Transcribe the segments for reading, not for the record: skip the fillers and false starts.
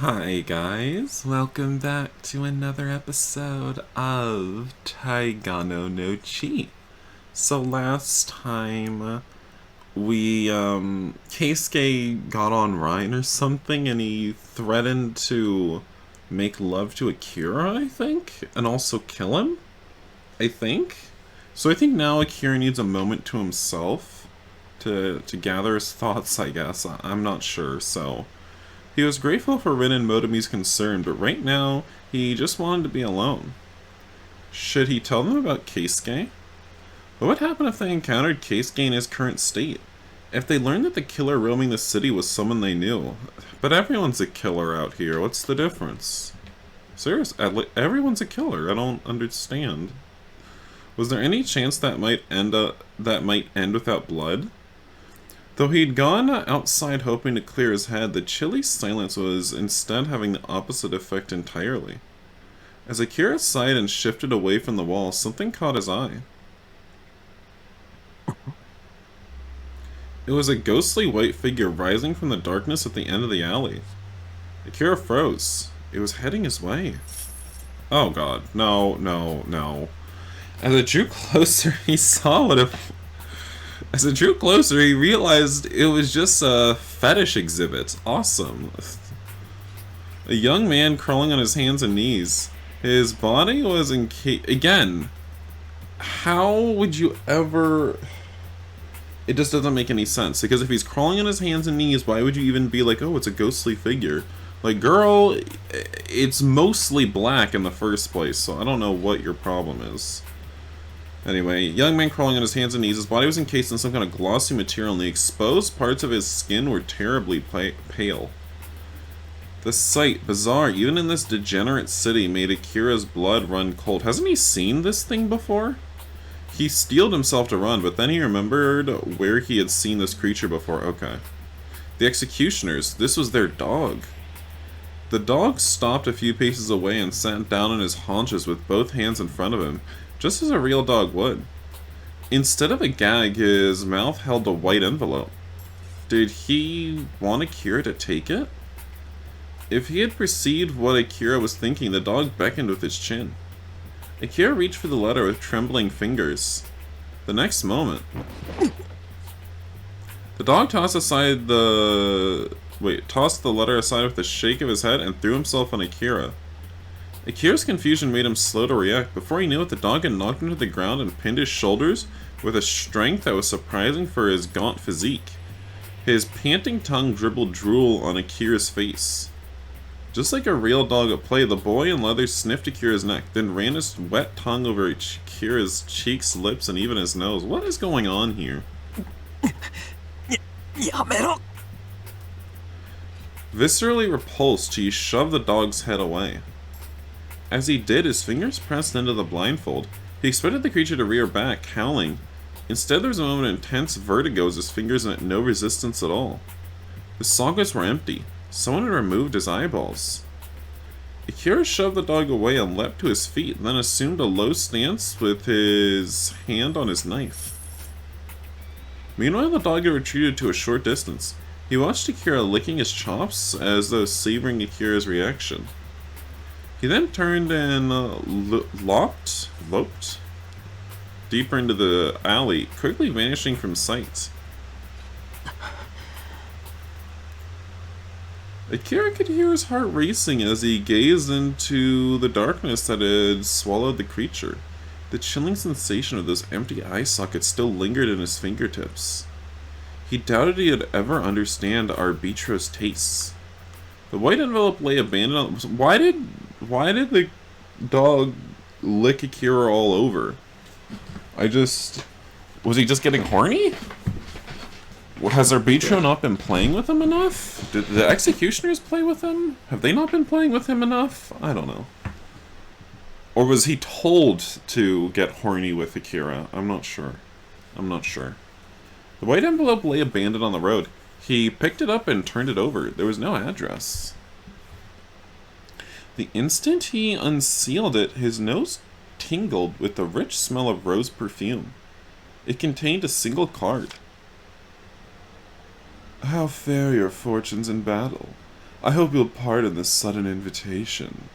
Hi guys, welcome back to another episode of Togainu no Chi. So last time Keisuke got on Ryan or something and he threatened to make love to Akira, I think, and also kill him, I think. So I think now Akira needs a moment to himself to gather his thoughts, I guess. I'm not sure, so he was grateful for Rin and Motomi's concern, but right now, he just wanted to be alone. Should he tell them about Keisuke? What would happen if they encountered Keisuke in his current state? If they learned that the killer roaming the city was someone they knew? But everyone's a killer out here, what's the difference? Seriously, everyone's a killer, I don't understand. Was there any chance that might end without blood? Though he'd gone outside hoping to clear his head, the chilly silence was instead having the opposite effect entirely. As Akira sighed and shifted away from the wall, something caught his eye. It was a ghostly white figure rising from the darkness at the end of the alley. Akira froze. It was heading his way. Oh god, no, no, no. As it drew closer, he saw what if... As it drew closer, he realized it was just a fetish exhibit. Awesome. A young man crawling on his hands and knees. His body was again, how would you ever... It just doesn't make any sense. Because if he's crawling on his hands and knees, why would you even be like, oh, it's a ghostly figure? Like, girl, it's mostly black in the first place, so I don't know what your problem is. Anyway, young man crawling on his hands and knees, his body was encased in some kind of glossy material, and the exposed parts of his skin were terribly pale. The sight, bizarre, even in this degenerate city, made Akira's blood run cold. Hasn't he seen this thing before? He steeled himself to run, but then he remembered where he had seen this creature before. Okay. The executioners, this was their dog. The dog stopped a few paces away and sat down on his haunches with both hands in front of him, just as a real dog would. Instead of a gag, his mouth held a white envelope. Did he want Akira to take it? If he had perceived what Akira was thinking, the dog beckoned with its chin. Akira reached for the letter with trembling fingers. The next moment, the dog tossed the letter aside with a shake of his head and threw himself on Akira. Akira's confusion made him slow to react. Before he knew it, the dog had knocked him to the ground and pinned his shoulders with a strength that was surprising for his gaunt physique. His panting tongue dribbled drool on Akira's face. Just like a real dog at play, the boy in leather sniffed Akira's neck, then ran his wet tongue over Akira's cheeks, lips, and even his nose. What is going on here? Viscerally repulsed, he shoved the dog's head away. As he did, his fingers pressed into the blindfold. He expected the creature to rear back, howling. Instead, there was a moment of intense vertigo as his fingers met no resistance at all. The sockets were empty. Someone had removed his eyeballs. Akira shoved the dog away and leapt to his feet, then assumed a low stance with his hand on his knife. Meanwhile, the dog had retreated to a short distance. He watched Akira licking his chops as though savoring Akira's reaction. He then turned and loped deeper into the alley, quickly vanishing from sight. Akira could hear his heart racing as he gazed into the darkness that had swallowed the creature. The chilling sensation of those empty eye sockets still lingered in his fingertips. He doubted he would ever understand Arbitro's tastes. The white envelope lay abandoned on... Why did the dog lick Akira all over? Was he just getting horny? Has Arbitro not been playing with him enough? Did the executioners play with him? Have they not been playing with him enough? I don't know. Or was he told to get horny with Akira? I'm not sure. The white envelope lay abandoned on the road. He picked it up and turned it over. There was no address. The instant he unsealed it, his nose tingled with the rich smell of rose perfume. It contained a single card. How fare your fortunes in battle? I hope you'll pardon this sudden invitation,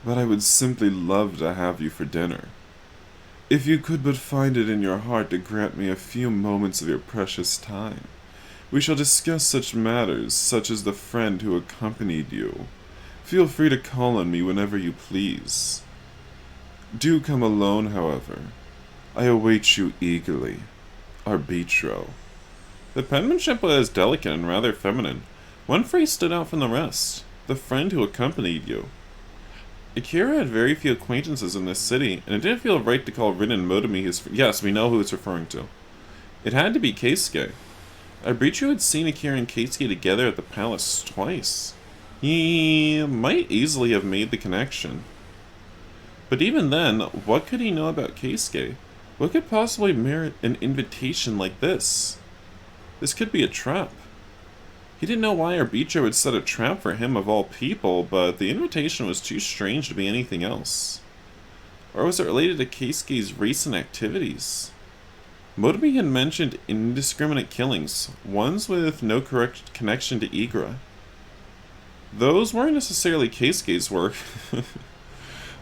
but I would simply love to have you for dinner. If you could but find it in your heart to grant me a few moments of your precious time, we shall discuss such matters, such as the friend who accompanied you. Feel free to call on me whenever you please. Do come alone, however. I await you eagerly. Arbitro. The penmanship was delicate and rather feminine. One phrase stood out from the rest. The friend who accompanied you. Akira had very few acquaintances in this city, and it didn't feel right to call Rin and Motomi his friend. Yes, we know who it's referring to. It had to be Keisuke. Arbitro had seen Akira and Keisuke together at the palace twice. He might easily have made the connection. But even then, what could he know about Keisuke? What could possibly merit an invitation like this? This could be a trap. He didn't know why Arbitro would set a trap for him of all people, but the invitation was too strange to be anything else. Or was it related to Keisuke's recent activities? Motomi had mentioned indiscriminate killings, ones with no correct connection to Igra. Those weren't necessarily Keisuke's work,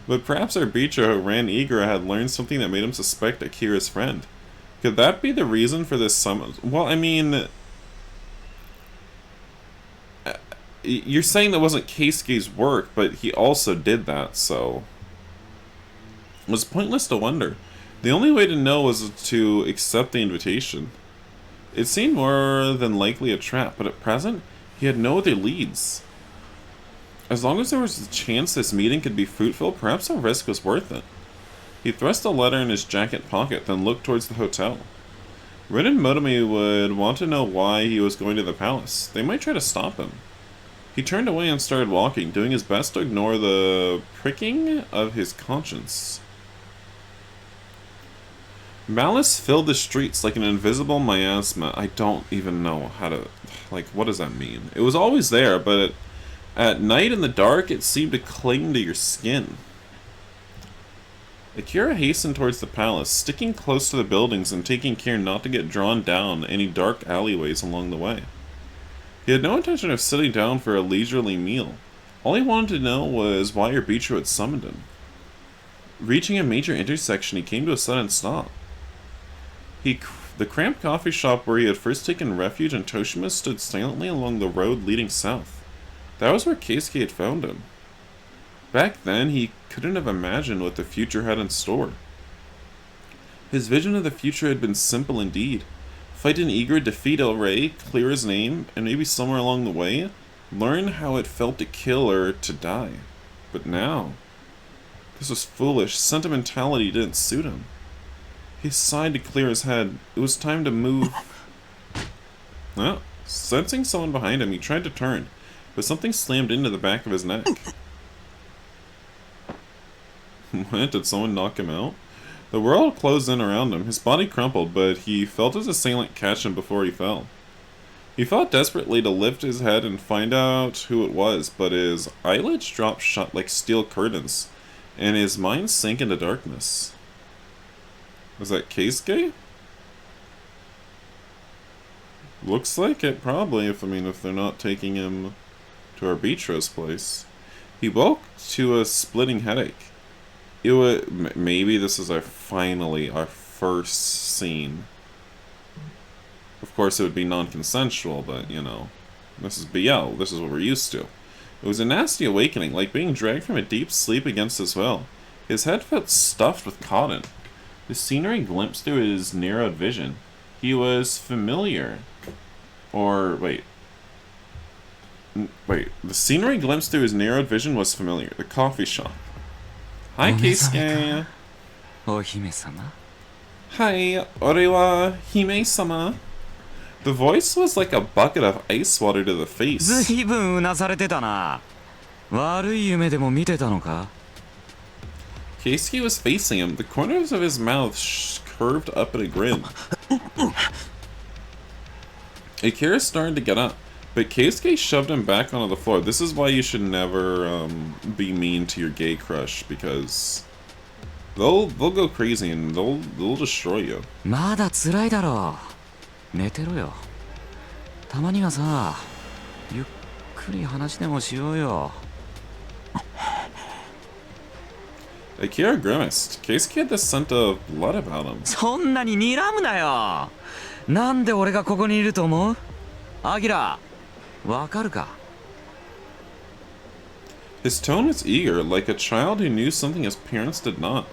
but perhaps Arbitro who ran Igra had learned something that made him suspect Akira's friend. Could that be the reason for this summons? Well, I mean, you're saying that wasn't Keisuke's work, but he also did that, so it was pointless to wonder. The only way to know was to accept the invitation. It seemed more than likely a trap, but at present, he had no other leads. As long as there was a chance this meeting could be fruitful, perhaps the risk was worth it. He thrust a letter in his jacket pocket, then looked towards the hotel. Rin and Motomi would want to know why he was going to the palace. They might try to stop him. He turned away and started walking, doing his best to ignore the pricking of his conscience. Malice filled the streets like an invisible miasma. I don't even know how to... Like, what does that mean? It was always there, but at night in the dark, it seemed to cling to your skin. Akira hastened towards the palace, sticking close to the buildings and taking care not to get drawn down any dark alleyways along the way. He had no intention of sitting down for a leisurely meal. All he wanted to know was why Arbitro had summoned him. Reaching a major intersection, he came to a sudden stop. The cramped coffee shop where he had first taken refuge in Toshima stood silently along the road leading south. That was where Keisuke had found him. Back then, he couldn't have imagined what the future had in store. His vision of the future had been simple indeed. Fight an eager, defeat El Rey, clear his name, and maybe somewhere along the way, learn how it felt to kill or to die. But now, this was foolish. Sentimentality didn't suit him. He sighed to clear his head. It was time to move. Well, sensing someone behind him, he tried to turn, but something slammed into the back of his neck. What? Did someone knock him out? The world closed in around him. His body crumpled, but he felt his assailant catch him before he fell. He fought desperately to lift his head and find out who it was, but his eyelids dropped shut like steel curtains, and his mind sank into darkness. Was that Keisuke? Looks like it, probably, if they're not taking him to Arbitro's place. He woke to a splitting headache. It would, maybe this is our first scene. Of course, it would be non-consensual, but, you know, this is BL. This is what we're used to. It was a nasty awakening, like being dragged from a deep sleep against his will. His head felt stuffed with cotton. The scenery glimpsed through his narrowed vision. He was familiar. Or, wait. The scenery glimpsed through his narrowed vision was familiar. The coffee shop. Hi, Keisuke. Oh, Hime-sama. Hi, ore wa Hime-sama. The voice was like a bucket of ice water to the face. ずいぶんうなされてたな。悪い夢でも見てたのか? Keisuke was facing him, the corners of his mouth curved up in a grin. Akira started to get up, but Keisuke shoved him back onto the floor. This is why you should never be mean to your gay crush, because they'll go crazy and they'll destroy you. まだ辛いだろう。寝てろよ。たまにはさ、ゆっくり話でもしようよ。 Akira grimaced. Keisuke had the scent of blood about him. そんなに睨むなよ。なんで俺がここにいると思う？アキラ、わかるか？ His tone was eager, like a child who knew something his parents did not.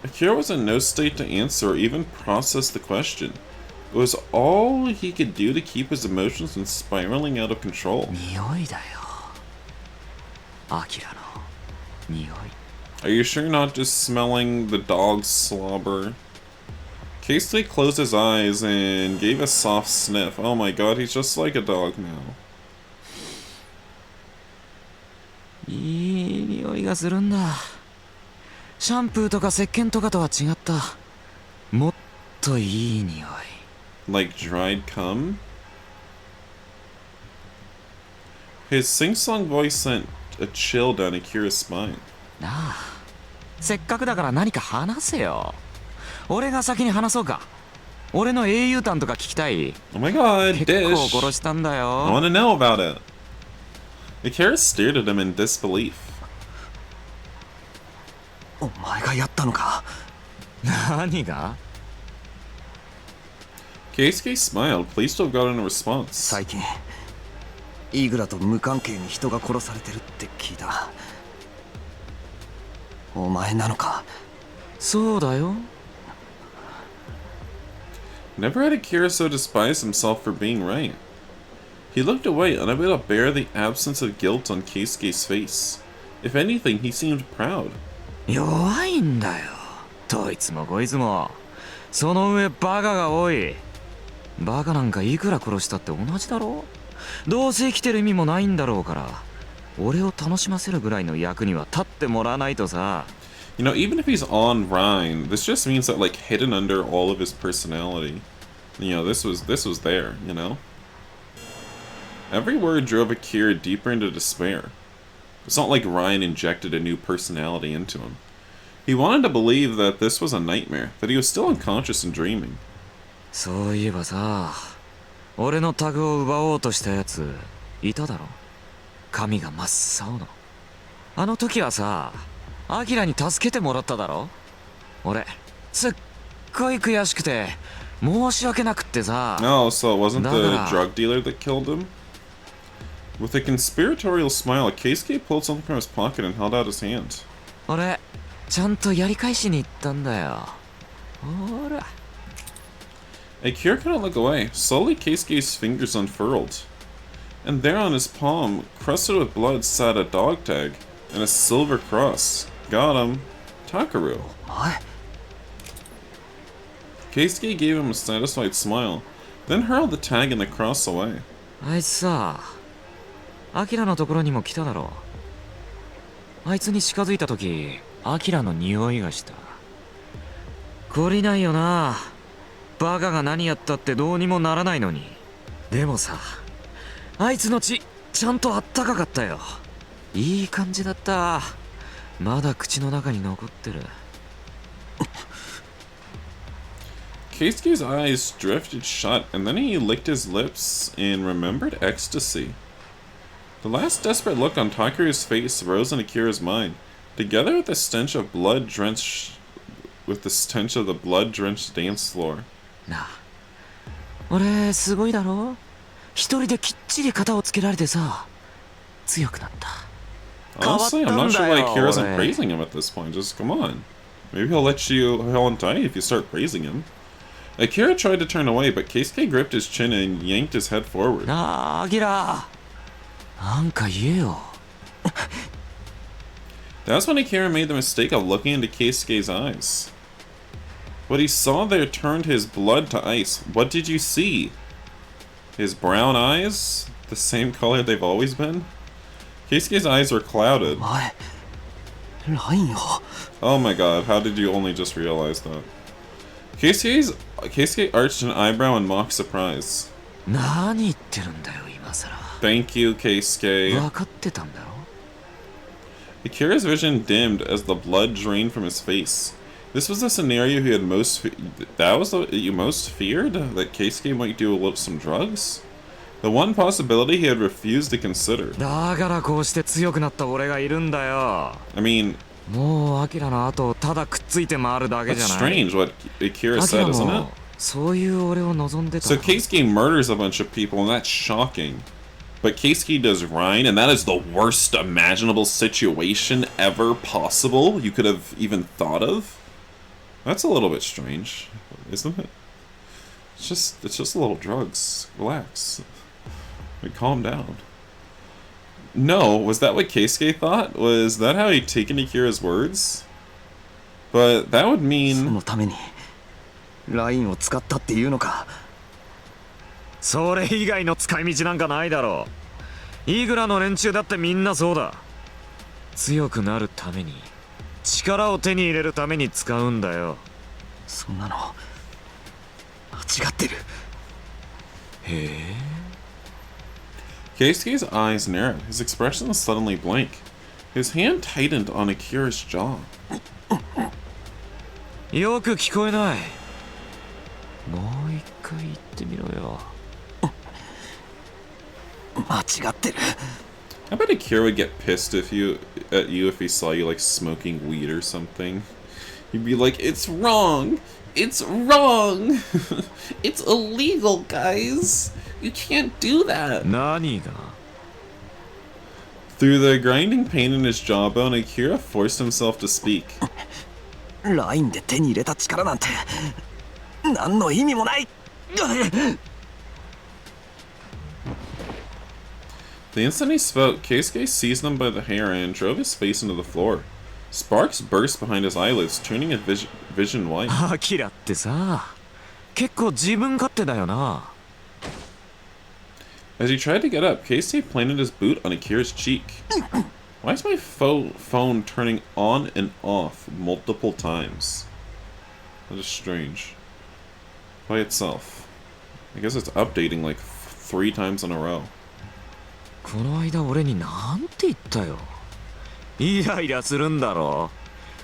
Akira was in no state to answer or even process the question. It was all he could do to keep his emotions from spiraling out of control. 匂いだよ。アキラの匂い。 Are you sure you're not just smelling the dog's slobber? Keisuke closed his eyes and gave a soft sniff. Oh my god, he's just like a dog now. いい匂いがするんだ。シャンプーとか石鹸とかとは違った。もっといい匂い。 Like dried cum? His sing-song voice sent a chill down Akira's spine. なあ、せっかくだから何か話せよ。俺が先に話そうか。俺の英雄譚とか聞きたい。 Oh my god, 結構 Dish! 殺したんだ I よ。 want to know about it. Akira stared at him in disbelief. お前がやったのか。何が？ Keisuke smiled, pleased to have gotten a response. 最近イーグラと無関係に人が殺されてるって聞いた。お前なのか。そうだよ。 Never had Akira so despised himself for being right. He looked away, unable to bear the absence of guilt on Keisuke's face. If anything, he seemed proud. 弱いんだよ。どいつもこいつも。その上バカが多い。バカなんかいくら殺したって同じだろ。どうせ生きてる意味もないんだろうから。俺を楽しませるぐらいの役には立ってもらわないとさ。 You know, even if he's on Rhine, this just means that, like, hidden under all of his personality, you know, this was there, you know? Every word drove Akira deeper into despair. It's not like Ryan injected a new personality into him. He wanted to believe that this was a nightmare, that he was still unconscious and dreaming. そういえばさ、俺のタグを奪おうとしたやついただろ。髪が真っ青の。あの時はさ、アキラに助けてもらっただろ。俺すっごい悔しくて申し訳なくってさ。 Oh, so it wasn't the Nah. drug dealer that killed him? With a conspiratorial smile, Keisuke pulled something from his pocket and held out his hand. 俺ちゃんとやり返しに行ったんだよ。ほら。 Akira couldn't look away. Slowly, Keisuke's fingers unfurled. And there on his palm, crusted with blood, sat a dog tag and a silver cross. Got him. Takaru. お前 Keisuke gave him a satisfied smile, then hurled the tag and the cross away. あいつさ、アキラのところにも来ただろ。あいつに近づいた時、アキラの匂いがした。懲りないよな。バカが何やったってどうにもならないのに。でもさ、あいつの血ちゃんとあったかかったよ。いい感じだった。まだ口の中に残ってる。 Keisuke's eyes drifted shut, and then he licked his lips in remembered ecstasy. The last desperate look on Takaru's face rose in Akira's mind, together with the stench of the blood-drenched dance floor. なあ、俺すごいだろ。一人できっちり型をつけられてさ、強くなった。 Honestly, I'm not sure why Akira isn't praising him at this point. Just come on. Maybe he'll indict if you start praising him. Akira tried to turn away, but Keisuke gripped his chin and yanked his head forward. なあ、アキラ。なんか言えよ。 That's when Akira made the mistake of looking into Keisuke's eyes. What he saw there turned his blood to ice. What did you see? His brown eyes? The same color they've always been? Keisuke's eyes were clouded. お前ラインを Oh my god, how did you only just realize that? Keisuke arched an eyebrow in mock surprise. 何言ってるんだよ今さら。 Thank you, Keisuke. 分かってたんだろ。 Akira's vision dimmed as the blood drained from his face. This was the scenario he had most... That was what you most feared? That Keisuke might do some drugs? The one possibility he had refused to consider. だからこうして強くなった俺がいるんだよ。 I mean, もうアキラの後をただくっついて回るだけじ that's ゃない。 strange what Akira アキラ said, isn't も it? そういう俺を望んでた。 So Keisuke murders a bunch of people, and that's shocking. But Keisuke does Ryan, and that is the worst imaginable situation ever possible you could have even thought of. That's a little bit strange, isn't it? It's just a little drugs. Relax. Like, calm down. No, was that what Keisuke thought? Was that how he'd taken Akira's words? But that would そ mean... のためにラインを使ったっていうのか。それ以外の使い道なんかないだろう。イグラの連中だってみんなそうだ。強くなるために、力を手に入れるために使うんだよ。そんなの間違ってる。へえ。 Keisuke's eyes narrowed, his expression suddenly blank. His hand tightened on Akira's jaw. よく聞こえない。もう一回言ってみろよ。間違ってる。I bet Akira would get pissed at you if he saw you like smoking weed or something. He'd be like, "It's wrong! It's wrong! It's illegal, guys! You can't do that!" 何が？ Through the grinding pain in his jawbone, Akira forced himself to speak. ラインで手に入れた力なんて何の意味もない。 The instant he spoke, Keisuke seized him by the hair and drove his face into the floor. Sparks burst behind his eyelids, turning his vision white. アキラってさ、結構自分勝手だよな。 As he tried to get up, Keisuke planted his boot on Akira's cheek. Why is my phone turning on and off multiple times? That is strange. By itself. I guess it's updating like 3 times in a row. この間俺になんて言ったよ。イライラするんだろ。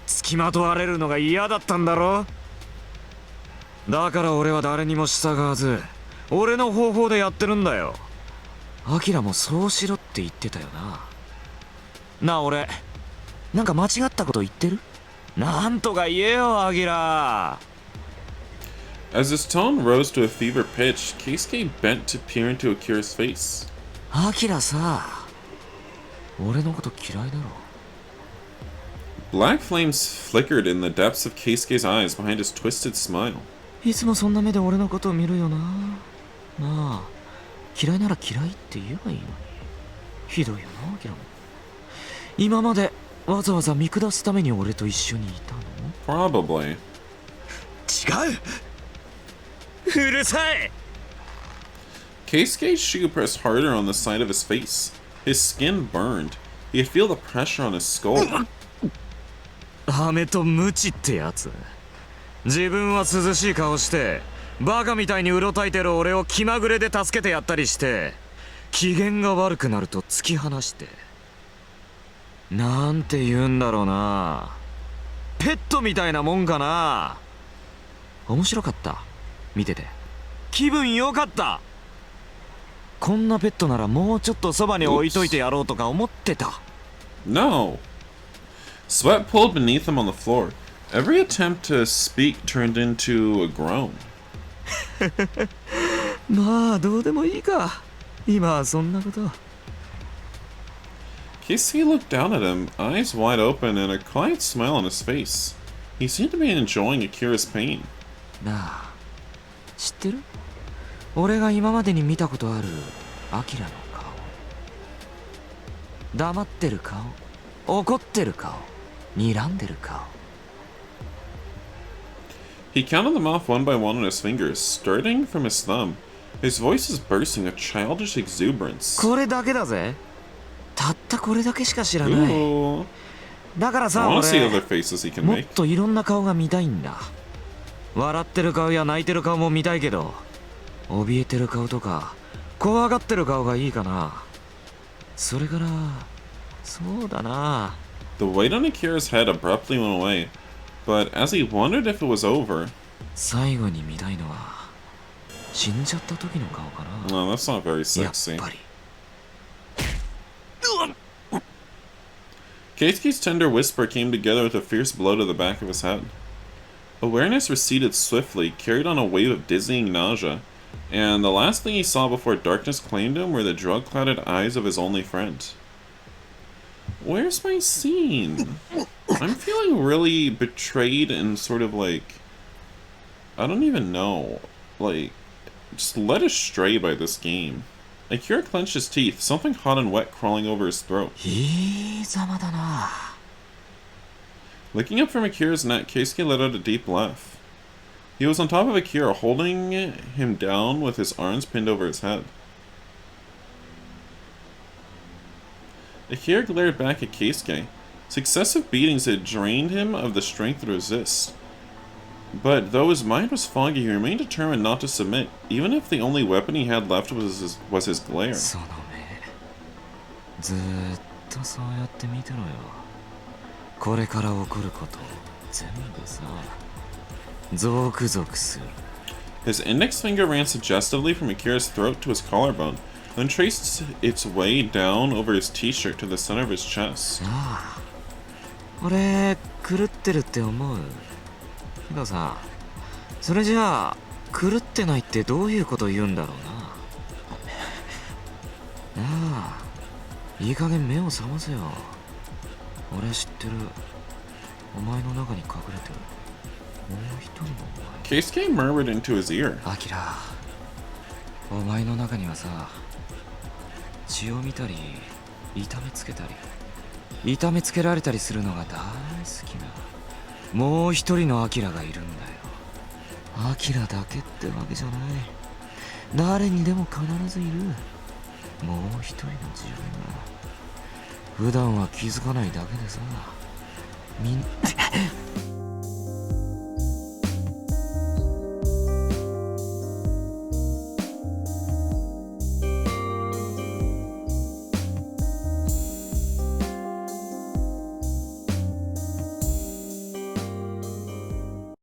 付きまとわれるのが嫌だったんだろ。だから俺は誰にも従わず、俺の方法でやってるんだよ。アキラもそうしろって言ってたよな。なあ俺、なんか間違ったこと言ってる？なんとか言えよ、アキラ。 As his tone rose to a fever pitch, Keisuke bent to peer into Akira's face. アキラさ、俺のこと嫌いだろ。 Black flames flickered in the depths of Keisuke's eyes behind his twisted smile. いつもそんな目で俺のことを見るよな。まあ、嫌いなら嫌いって言えばいいのに。ひどいよな、アキラも。今までわざわざ見下すために俺と一緒にいたの？ Probably. 違う。うるさい！ Keisuke's shoe pressed harder on the side of his face. His skin burned. He could feel the pressure on his skull. 飴とムチってやつ。自分は涼しい顔してバカみたいにうろたえてる俺を気まぐれで助けてやったりして、機嫌が悪くなると突き放して、なんて言うんだろうな、ペットみたいなもんかな。面白かった、見てて気分良かった。こんなペットならもうちょっとそばに置いといてやろうとか思ってた。 No. Sweat pulled beneath him on the floor. Every attempt to speak turned into a groan. まあどうでもいいか、今はそんなこと。 Keisuke looked down at him, eyes wide open and a quiet smile on his face. He seemed to be enjoying Akira's pain. なあ、知ってる？俺が今までに見たことあるアキラの顔。黙ってる顔、怒ってる顔、睨んでる顔。 He counted them off one by one on his fingers, starting from his thumb. His voice is bursting with childish exuberance. これだけだぜ。たったこれだけしか知らない。 Ooh. だから I さ、 want to see 俺 other faces he can もっ make. といろんな顔が見たいんだ。笑ってる顔や泣いてる顔も見たいけど、怯えてる顔とか怖がってる顔がいいかな。それから、そうだな。 The weight on Akira's head abruptly went away, but as he wondered if it was over, 最後に見たいのは死んじゃった時の顔かな。 No, that's not very やっ sexy. ぱり Keisuke's tender whisper came together with a fierce blow to the back of his head. Awareness receded swiftly, carried on a wave of dizzying nausea, and the last thing he saw before darkness claimed him were the drug-clouded eyes of his only friend. Where's my scene? I'm feeling really betrayed and sort of like... I don't even know. Like, just led astray by this game. Akira clenched his teeth, something hot and wet crawling over his throat. いいざまだな。 Looking up from Akira's neck, Keisuke let out a deep laugh. He was on top of Akira, holding him down with his arms pinned over his head. Akira glared back at Keisuke. Successive beatings had drained him of the strength to resist. But though his mind was foggy, he remained determined not to submit, even if the only weapon he had left was his glare. その目ずーっとそうやって見てろよ。これから起こること全部さゾクゾクする。 His index finger ran suggestively from Akira's throat to his collarbone, then traced its way down over his t-shirt to the center of his chest. ああ、俺狂ってるって思う。けどさ、それじゃあ狂ってないってどういうこと言うんだろうな。ああ、いい加減目を覚ませよ。俺知ってる。お前の中に隠れてるもう一人のお前。 Keisuke murmured into his ear. アキラ、お前の中にはさ、血を見たり痛めつけたり痛めつけられたりするのが大好きなもう一人のアキラがいるんだよ。アキラだけってわけじゃない。誰にでも必ずいるもう一人の自分が。普段は気づかないだけでさ、みん